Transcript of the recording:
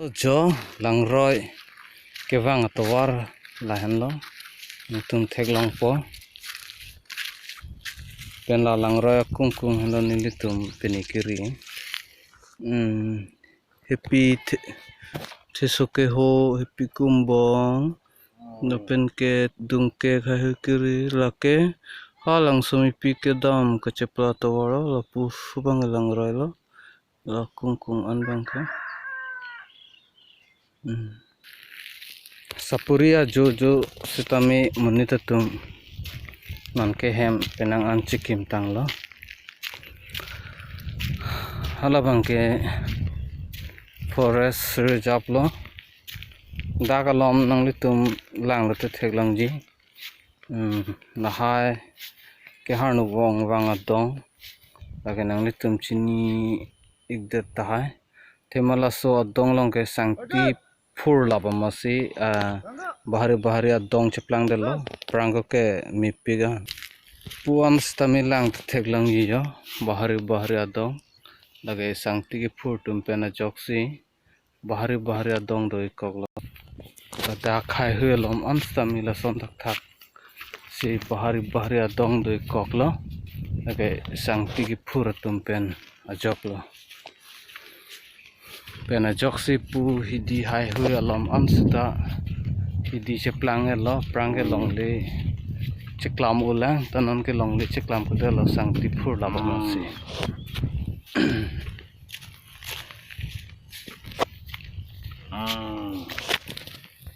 Jo langroi kewang atawar lahan lo nutum thek long po pen la langroi kung halo nilitum penikiri happy thesoke ho happy kumbong no pen ke dungke khahukiri lake halang sumi pi ke dam kecepla tawara la pu bang langroi lo la kung an bang ka Sapuria jo sitami munitatum nanke hem penang anchikim tanglo halabangke forest reserve lo dagalom nanglitum langlote theklangji nahai ke harnu wong wanga dong lage nanglitum chini igdet tahai themala so adong long ke sangti फूर लाभा मसी bahari adong ceplang delo prangko ke mipiga puam stamilang theklang yo bahari adong lage sangti ki fur tumpena joksi bahari adong doi koklo da khai huelom am stamila son thak si bahari adong doi koklo lage sangti ki fur tumpen ajoklo pena joksi pu hidi hai hui alom amsuda hidi se plang e long le cheklam ulang tanon ke long le cheklam ko lo sang ti phur la ba si